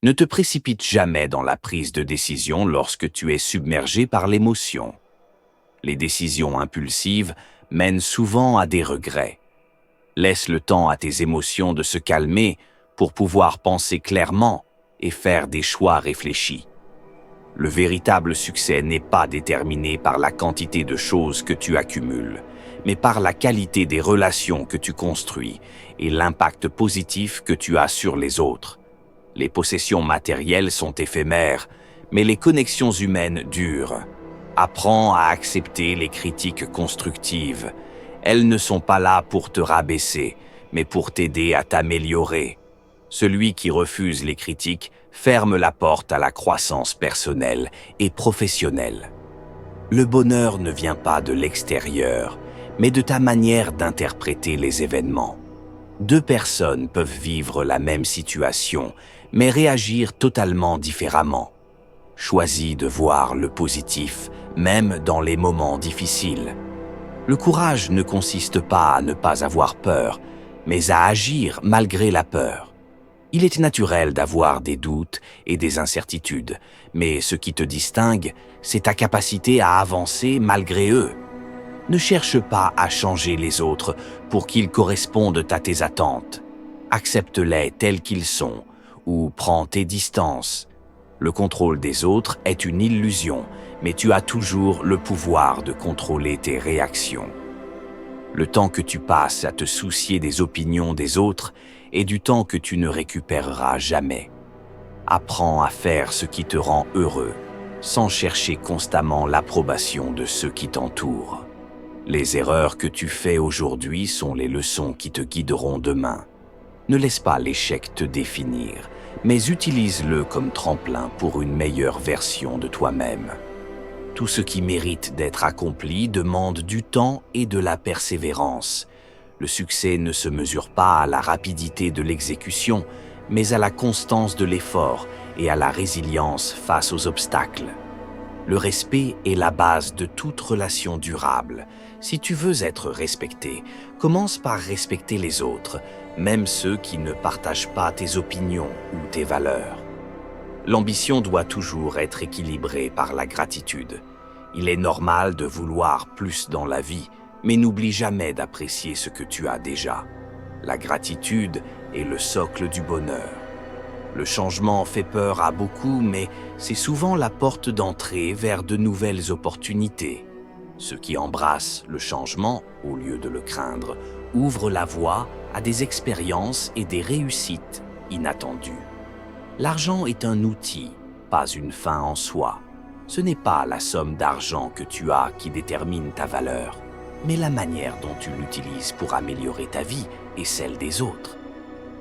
Ne te précipite jamais dans la prise de décision lorsque tu es submergé par l'émotion. Les décisions impulsives mènent souvent à des regrets. Laisse le temps à tes émotions de se calmer pour pouvoir penser clairement et faire des choix réfléchis. Le véritable succès n'est pas déterminé par la quantité de choses que tu accumules, mais par la qualité des relations que tu construis et l'impact positif que tu as sur les autres. Les possessions matérielles sont éphémères, mais les connexions humaines durent. Apprends à accepter les critiques constructives. Elles ne sont pas là pour te rabaisser, mais pour t'aider à t'améliorer. Celui qui refuse les critiques ferme la porte à la croissance personnelle et professionnelle. Le bonheur ne vient pas de l'extérieur, mais de ta manière d'interpréter les événements. Deux personnes peuvent vivre la même situation, mais réagir totalement différemment. Choisis de voir le positif, même dans les moments difficiles. Le courage ne consiste pas à ne pas avoir peur, mais à agir malgré la peur. Il est naturel d'avoir des doutes et des incertitudes, mais ce qui te distingue, c'est ta capacité à avancer malgré eux. Ne cherche pas à changer les autres pour qu'ils correspondent à tes attentes. Accepte-les tels qu'ils sont, ou prends tes distances. Le contrôle des autres est une illusion, mais tu as toujours le pouvoir de contrôler tes réactions. Le temps que tu passes à te soucier des opinions des autres est du temps que tu ne récupéreras jamais. Apprends à faire ce qui te rend heureux, sans chercher constamment l'approbation de ceux qui t'entourent. Les erreurs que tu fais aujourd'hui sont les leçons qui te guideront demain. Ne laisse pas l'échec te définir, mais utilise-le comme tremplin pour une meilleure version de toi-même. Tout ce qui mérite d'être accompli demande du temps et de la persévérance. Le succès ne se mesure pas à la rapidité de l'exécution, mais à la constance de l'effort et à la résilience face aux obstacles. Le respect est la base de toute relation durable. Si tu veux être respecté, commence par respecter les autres, même ceux qui ne partagent pas tes opinions ou tes valeurs. L'ambition doit toujours être équilibrée par la gratitude. Il est normal de vouloir plus dans la vie, mais n'oublie jamais d'apprécier ce que tu as déjà. La gratitude est le socle du bonheur. Le changement fait peur à beaucoup, mais c'est souvent la porte d'entrée vers de nouvelles opportunités. Ceux qui embrassent le changement, au lieu de le craindre, ouvrent la voie à des expériences et des réussites inattendues. L'argent est un outil, pas une fin en soi. Ce n'est pas la somme d'argent que tu as qui détermine ta valeur, mais la manière dont tu l'utilises pour améliorer ta vie et celle des autres.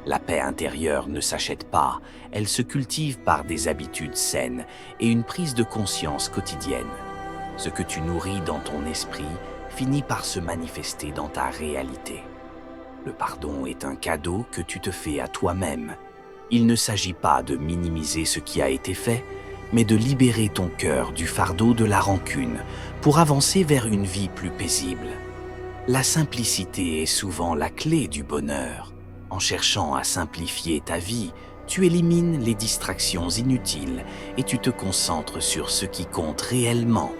La paix intérieure ne s'achète pas, elle se cultive par des habitudes saines et une prise de conscience quotidienne. Ce que tu nourris dans ton esprit finit par se manifester dans ta réalité. Le pardon est un cadeau que tu te fais à toi-même. Il ne s'agit pas de minimiser ce qui a été fait, mais de libérer ton cœur du fardeau de la rancune pour avancer vers une vie plus paisible. La simplicité est souvent la clé du bonheur. En cherchant à simplifier ta vie, tu élimines les distractions inutiles et tu te concentres sur ce qui compte réellement,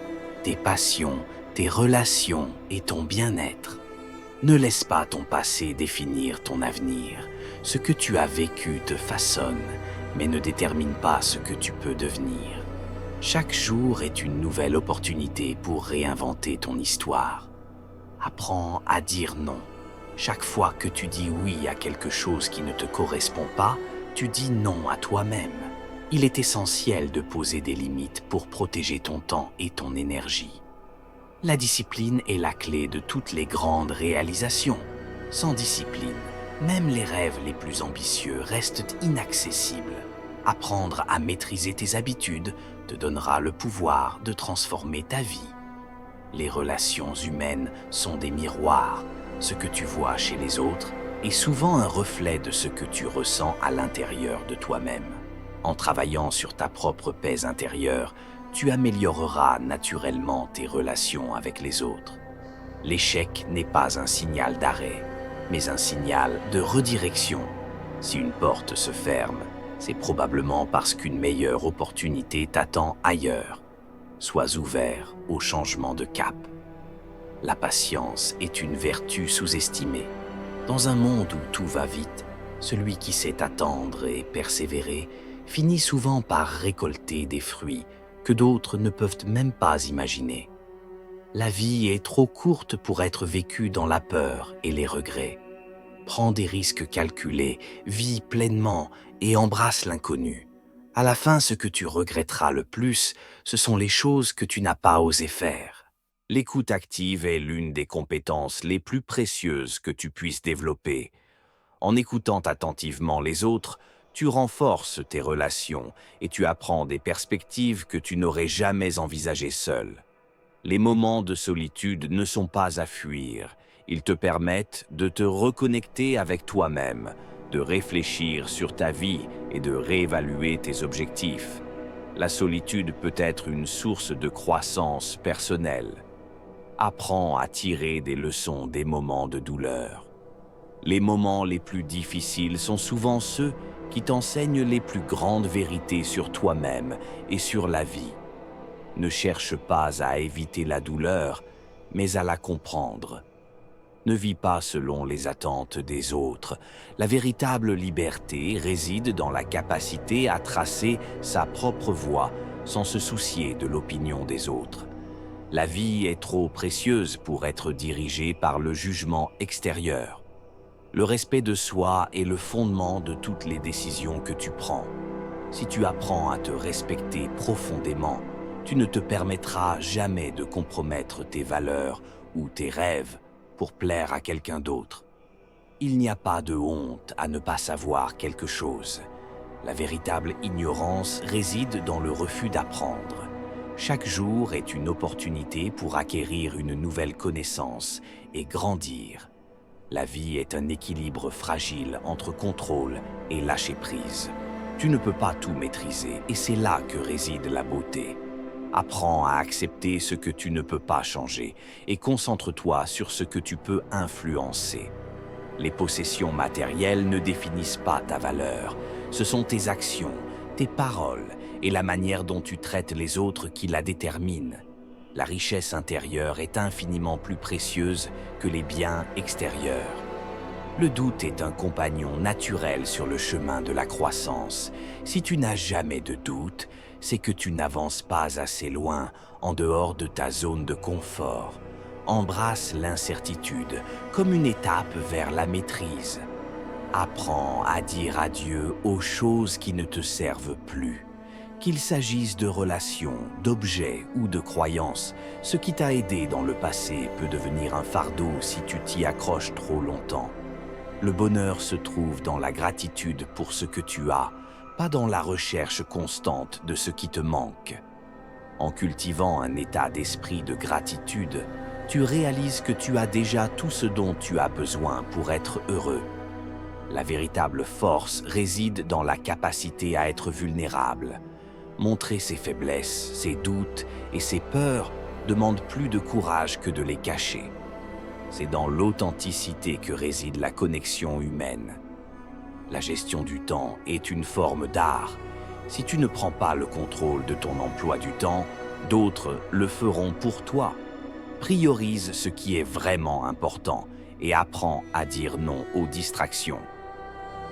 tes passions, tes relations et ton bien-être. Ne laisse pas ton passé définir ton avenir. Ce que tu as vécu te façonne, mais ne détermine pas ce que tu peux devenir. Chaque jour est une nouvelle opportunité pour réinventer ton histoire. Apprends à dire non. Chaque fois que tu dis oui à quelque chose qui ne te correspond pas, tu dis non à toi-même. Il est essentiel de poser des limites pour protéger ton temps et ton énergie. La discipline est la clé de toutes les grandes réalisations. Sans discipline, même les rêves les plus ambitieux restent inaccessibles. Apprendre à maîtriser tes habitudes te donnera le pouvoir de transformer ta vie. Les relations humaines sont des miroirs. Ce que tu vois chez les autres est souvent un reflet de ce que tu ressens à l'intérieur de toi-même. En travaillant sur ta propre paix intérieure, tu amélioreras naturellement tes relations avec les autres. L'échec n'est pas un signal d'arrêt, mais un signal de redirection. Si une porte se ferme, C'est probablement parce qu'une meilleure opportunité t'attend ailleurs. Sois ouvert au changement de cap. La patience est une vertu sous-estimée. Dans un monde où tout va vite, celui qui sait attendre et persévérer finit souvent par récolter des fruits que d'autres ne peuvent même pas imaginer. La vie est trop courte pour être vécue dans la peur et les regrets. Prends des risques calculés, vis pleinement et embrasse l'inconnu. À la fin, ce que tu regretteras le plus, ce sont les choses que tu n'as pas osé faire. L'écoute active est l'une des compétences les plus précieuses que tu puisses développer. En écoutant attentivement les autres, tu renforces tes relations et tu apprends des perspectives que tu n'aurais jamais envisagées seul. Les moments de solitude ne sont pas à fuir. Ils te permettent de te reconnecter avec toi-même, de réfléchir sur ta vie et de réévaluer tes objectifs. La solitude peut être une source de croissance personnelle. Apprends à tirer des leçons des moments de douleur. Les moments les plus difficiles sont souvent ceux qui t'enseignent les plus grandes vérités sur toi-même et sur la vie. Ne cherche pas à éviter la douleur, mais à la comprendre. Ne vis pas selon les attentes des autres. La véritable liberté réside dans la capacité à tracer sa propre voie sans se soucier de l'opinion des autres. La vie est trop précieuse pour être dirigée par le jugement extérieur. Le respect de soi est le fondement de toutes les décisions que tu prends. Si tu apprends à te respecter profondément, tu ne te permettras jamais de compromettre tes valeurs ou tes rêves pour plaire à quelqu'un d'autre. Il n'y a pas de honte à ne pas savoir quelque chose. La véritable ignorance réside dans le refus d'apprendre. Chaque jour est une opportunité pour acquérir une nouvelle connaissance et grandir. La vie est un équilibre fragile entre contrôle et lâcher-prise. Tu ne peux pas tout maîtriser et c'est là que réside la beauté. Apprends à accepter ce que tu ne peux pas changer et concentre-toi sur ce que tu peux influencer. Les possessions matérielles ne définissent pas ta valeur. Ce sont tes actions, tes paroles et la manière dont tu traites les autres qui la déterminent. La richesse intérieure est infiniment plus précieuse que les biens extérieurs. Le doute est un compagnon naturel sur le chemin de la croissance. Si tu n'as jamais de doute, c'est que tu n'avances pas assez loin, en dehors de ta zone de confort. Embrasse l'incertitude comme une étape vers la maîtrise. Apprends à dire adieu aux choses qui ne te servent plus. Qu'il s'agisse de relations, d'objets ou de croyances, ce qui t'a aidé dans le passé peut devenir un fardeau si tu t'y accroches trop longtemps. Le bonheur se trouve dans la gratitude pour ce que tu as, pas dans la recherche constante de ce qui te manque. En cultivant un état d'esprit de gratitude, tu réalises que tu as déjà tout ce dont tu as besoin pour être heureux. La véritable force réside dans la capacité à être vulnérable. Montrer ses faiblesses, ses doutes et ses peurs demande plus de courage que de les cacher. C'est dans l'authenticité que réside la connexion humaine. La gestion du temps est une forme d'art. Si tu ne prends pas le contrôle de ton emploi du temps, d'autres le feront pour toi. Priorise ce qui est vraiment important et apprends à dire non aux distractions.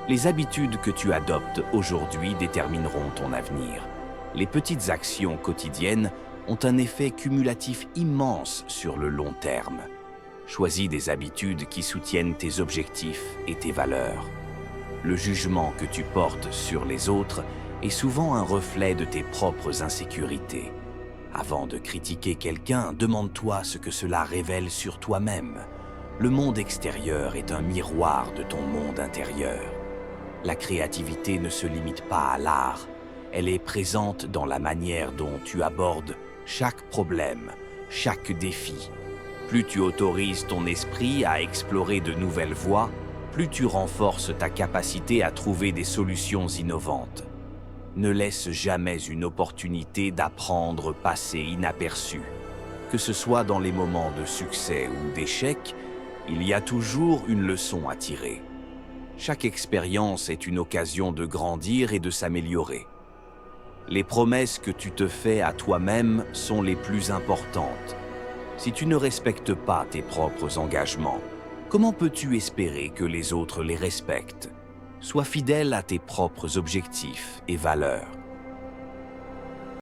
Les habitudes que tu adoptes aujourd'hui détermineront ton avenir. Les petites actions quotidiennes ont un effet cumulatif immense sur le long terme. Choisis des habitudes qui soutiennent tes objectifs et tes valeurs. Le jugement que tu portes sur les autres est souvent un reflet de tes propres insécurités. Avant de critiquer quelqu'un, demande-toi ce que cela révèle sur toi-même. Le monde extérieur est un miroir de ton monde intérieur. La créativité ne se limite pas à l'art. Elle est présente dans la manière dont tu abordes chaque problème, chaque défi. Plus tu autorises ton esprit à explorer de nouvelles voies, plus tu renforces ta capacité à trouver des solutions innovantes. Ne laisse jamais une opportunité d'apprendre passer inaperçue. Que ce soit dans les moments de succès ou d'échec, il y a toujours une leçon à tirer. Chaque expérience est une occasion de grandir et de s'améliorer. Les promesses que tu te fais à toi-même sont les plus importantes. Si tu ne respectes pas tes propres engagements, comment peux-tu espérer que les autres les respectent? Sois fidèle à tes propres objectifs et valeurs.